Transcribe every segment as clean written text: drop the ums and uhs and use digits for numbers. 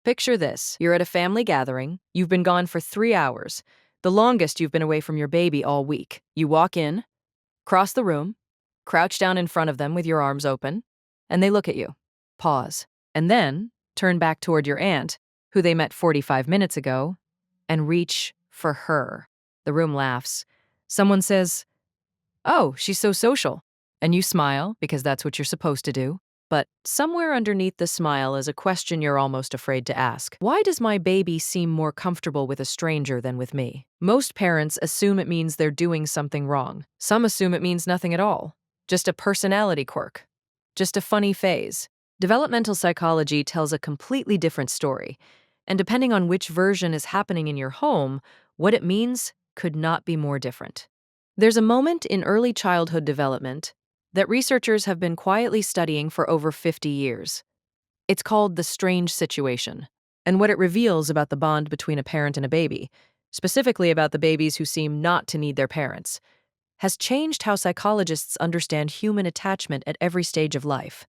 Picture this. You're at a family gathering. You've been gone for 3 hours, the longest you've been away from your baby all week. You walk in, cross the room, crouch down in front of them with your arms open, and they look at you. Pause. And then turn back toward your aunt, who they met 45 minutes ago, and reach for her. The room laughs. Someone says, "Oh, she's so social." And you smile, because that's what you're supposed to do. But somewhere underneath the smile is a question you're almost afraid to ask. Why does my baby seem more comfortable with a stranger than with me? Most parents assume it means they're doing something wrong. Some assume it means nothing at all. Just a personality quirk. Just a funny phase. Developmental psychology tells a completely different story. And depending on which version is happening in your home, what it means could not be more different. There's a moment in early childhood development that researchers have been quietly studying for over 50 years. It's called the Strange Situation, and what it reveals about the bond between a parent and a baby, specifically about the babies who seem not to need their parents, has changed how psychologists understand human attachment at every stage of life.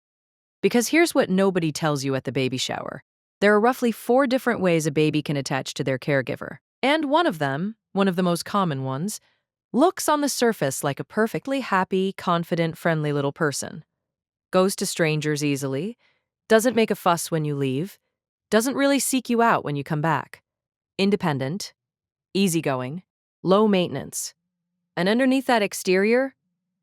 Because here's what nobody tells you at the baby shower. There are roughly 4 different ways a baby can attach to their caregiver. And one of them, one of the most common ones, looks on the surface like a perfectly happy, confident, friendly little person. Goes to strangers easily, doesn't make a fuss when you leave, doesn't really seek you out when you come back. Independent, easygoing, low maintenance. And underneath that exterior,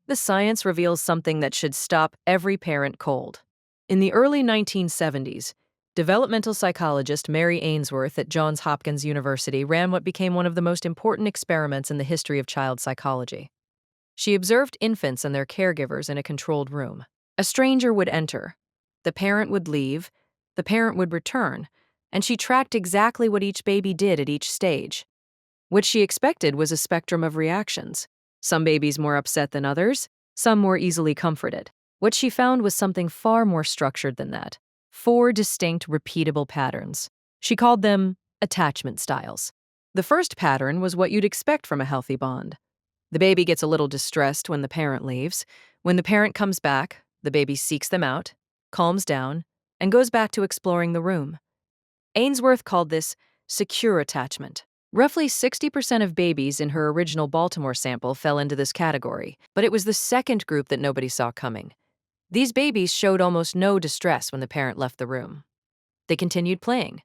the science reveals something that should stop every parent cold. In the early 1970s, developmental psychologist Mary Ainsworth at Johns Hopkins University ran what became one of the most important experiments in the history of child psychology. She observed infants and their caregivers in a controlled room. A stranger would enter, the parent would leave, the parent would return, and she tracked exactly what each baby did at each stage. What she expected was a spectrum of reactions. Some babies more upset than others, some more easily comforted. What she found was something far more structured than that. 4 distinct, repeatable patterns. She called them attachment styles. The first pattern was what you'd expect from a healthy bond. The baby gets a little distressed when the parent leaves. When the parent comes back, the baby seeks them out, calms down, and goes back to exploring the room. Ainsworth called this secure attachment. Roughly 60% of babies in her original Baltimore sample fell into this category, but it was the second group that nobody saw coming. These babies showed almost no distress when the parent left the room. They continued playing.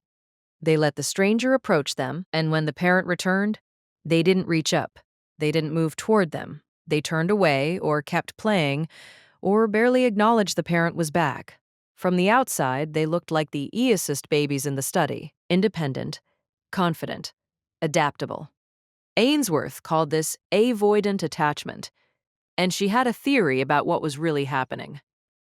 They let the stranger approach them, and when the parent returned, they didn't reach up. They didn't move toward them. They turned away or kept playing or barely acknowledged the parent was back. From the outside, they looked like the easiest babies in the study, independent, confident, adaptable. Ainsworth called this avoidant attachment, and she had a theory about what was really happening.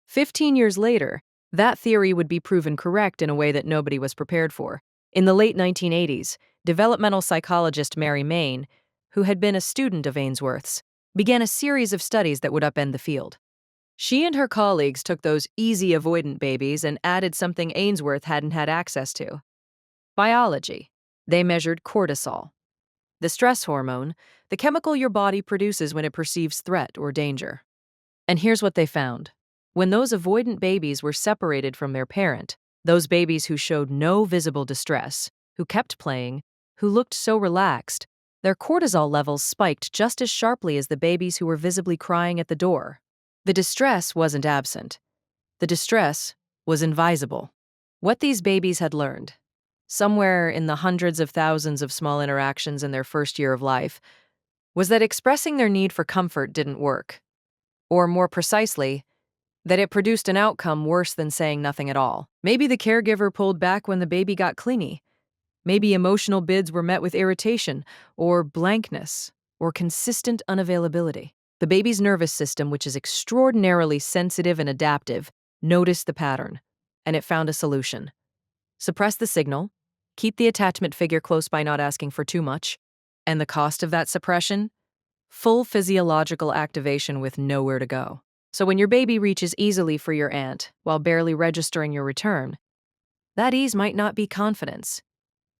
15 years later, that theory would be proven correct in a way that nobody was prepared for. In the late 1980s, developmental psychologist Mary Main, who had been a student of Ainsworth's, began a series of studies that would upend the field. She and her colleagues took those easy avoidant babies and added something Ainsworth hadn't had access to: biology. They measured cortisol, the stress hormone, the chemical your body produces when it perceives threat or danger. And here's what they found. When those avoidant babies were separated from their parent, those babies who showed no visible distress, who kept playing, who looked so relaxed, their cortisol levels spiked just as sharply as the babies who were visibly crying at the door. The distress wasn't absent. The distress was invisible. What these babies had learned, somewhere in the hundreds of thousands of small interactions in their first year of life, was that expressing their need for comfort didn't work. Or more precisely, that it produced an outcome worse than saying nothing at all. Maybe the caregiver pulled back when the baby got clingy. Maybe emotional bids were met with irritation, or blankness, or consistent unavailability. The baby's nervous system, which is extraordinarily sensitive and adaptive, noticed the pattern, and it found a solution. Suppress the signal, keep the attachment figure close by not asking for too much, and the cost of that suppression? Full physiological activation with nowhere to go. So when your baby reaches easily for your aunt while barely registering your return, that ease might not be confidence.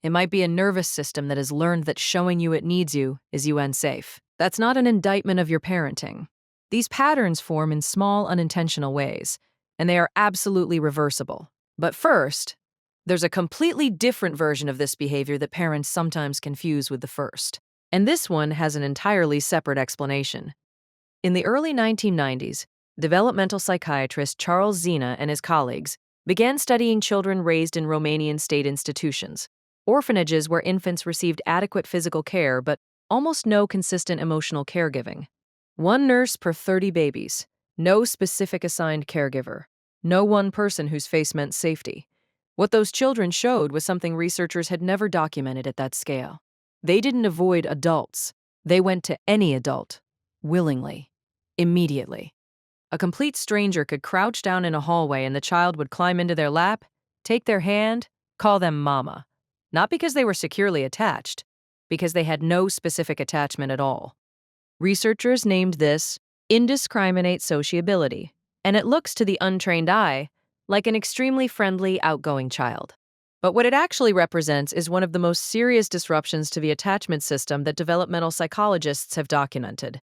It might be a nervous system that has learned that showing you it needs you is UN-safe. That's not an indictment of your parenting. These patterns form in small, unintentional ways, and they are absolutely reversible. But first, There's a completely different version of this behavior that parents sometimes confuse with the first. And this one has an entirely separate explanation. In the early 1990s, developmental psychiatrist Charles Zeanah and his colleagues began studying children raised in Romanian state institutions, orphanages where infants received adequate physical care but almost no consistent emotional caregiving. One nurse per 30 babies, no specific assigned caregiver, no one person whose face meant safety. What those children showed was something researchers had never documented at that scale. They didn't avoid adults. They went to any adult, willingly, immediately. A complete stranger could crouch down in a hallway and the child would climb into their lap, take their hand, call them mama. Not because they were securely attached, because they had no specific attachment at all. Researchers named this indiscriminate sociability, and it looks to the untrained eye like an extremely friendly, outgoing child. But what it actually represents is one of the most serious disruptions to the attachment system that developmental psychologists have documented.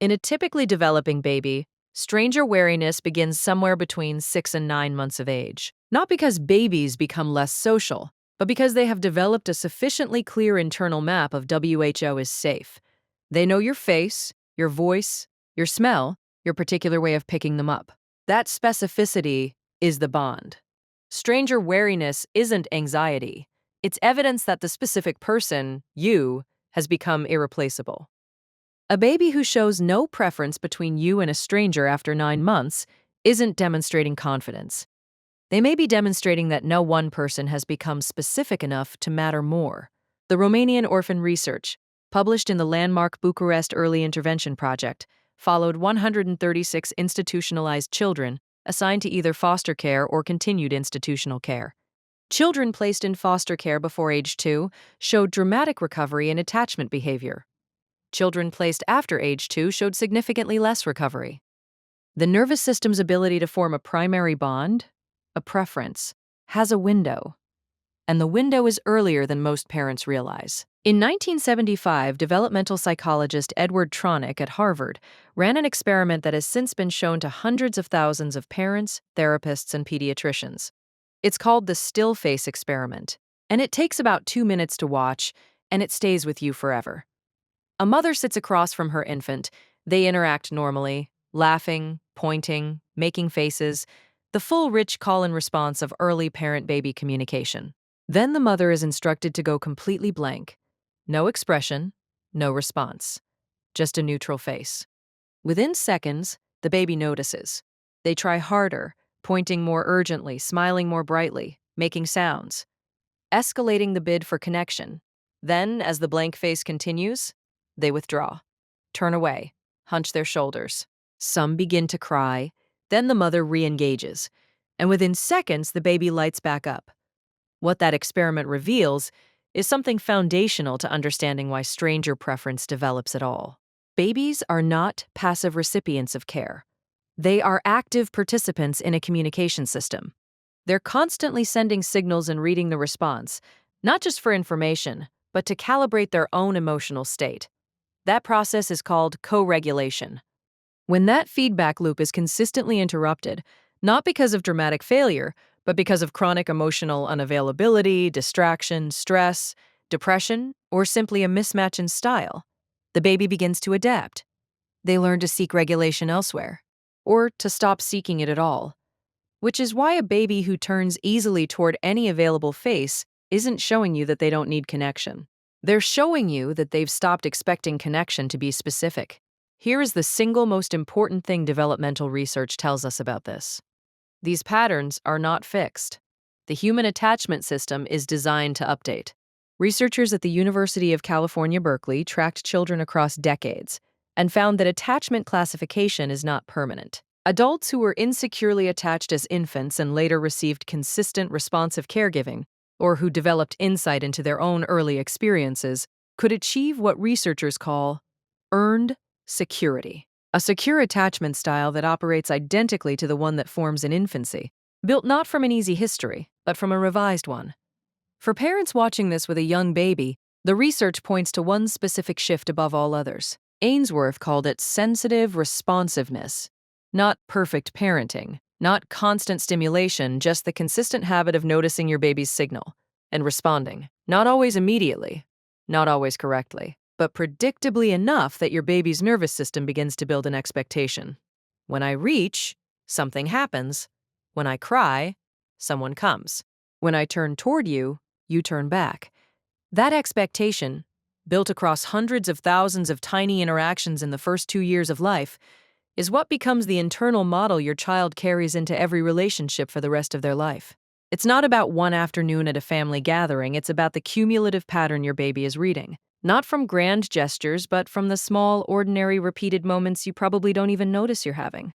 In a typically developing baby, stranger wariness begins somewhere between 6 and 9 months of age. Not because babies become less social, but because they have developed a sufficiently clear internal map of WHO is safe. They know your face, your voice, your smell, your particular way of picking them up. That specificity is the bond. Stranger wariness isn't anxiety. It's evidence that the specific person, you, has become irreplaceable. A baby who shows no preference between you and a stranger after 9 months isn't demonstrating confidence. They may be demonstrating that no one person has become specific enough to matter more. The Romanian orphan research, published in the landmark Bucharest Early Intervention Project, followed 136 institutionalized children assigned to either foster care or continued institutional care. Children placed in foster care before age 2 showed dramatic recovery in attachment behavior. Children placed after age 2 showed significantly less recovery. The nervous system's ability to form a primary bond, a preference, has a window. And the window is earlier than most parents realize. In 1975, developmental psychologist Edward Tronick at Harvard ran an experiment that has since been shown to hundreds of thousands of parents, therapists, and pediatricians. It's called the Still Face Experiment, and it takes about 2 minutes to watch, and it stays with you forever. A mother sits across from her infant. They interact normally, laughing, pointing, making faces, the full rich call and response of early parent-baby communication. Then the mother is instructed to go completely blank. No expression, no response. Just a neutral face. Within seconds, the baby notices. They try harder, pointing more urgently, smiling more brightly, making sounds, escalating the bid for connection. Then, as the blank face continues, they withdraw, turn away, hunch their shoulders. Some begin to cry, then the mother re-engages, and within seconds, the baby lights back up. What that experiment reveals is something foundational to understanding why stranger preference develops at all. Babies are not passive recipients of care. They are active participants in a communication system. They're constantly sending signals and reading the response, not just for information, but to calibrate their own emotional state. That process is called co-regulation. When that feedback loop is consistently interrupted, not because of dramatic failure, but because of chronic emotional unavailability, distraction, stress, depression, or simply a mismatch in style, the baby begins to adapt. They learn to seek regulation elsewhere, or to stop seeking it at all. Which is why a baby who turns easily toward any available face isn't showing you that they don't need connection. They're showing you that they've stopped expecting connection to be specific. Here is the single most important thing developmental research tells us about this. These patterns are not fixed. The human attachment system is designed to update. Researchers at the University of California, Berkeley tracked children across decades and found that attachment classification is not permanent. Adults who were insecurely attached as infants and later received consistent responsive caregiving, or who developed insight into their own early experiences, could achieve what researchers call earned security. A secure attachment style that operates identically to the one that forms in infancy, built not from an easy history, but from a revised one. For parents watching this with a young baby, the research points to one specific shift above all others. Ainsworth called it sensitive responsiveness, not perfect parenting, Not constant stimulation, just the consistent habit of noticing your baby's signal and responding. Not always immediately, not always correctly, but predictably enough that your baby's nervous system begins to build an expectation. When I reach, something happens. When I cry, someone comes. When I turn toward you, you turn back. That expectation, built across hundreds of thousands of tiny interactions in the first 2 years of life, is what becomes the internal model your child carries into every relationship for the rest of their life. It's not about one afternoon at a family gathering, it's about the cumulative pattern your baby is reading. Not from grand gestures, but from the small, ordinary, repeated moments you probably don't even notice you're having.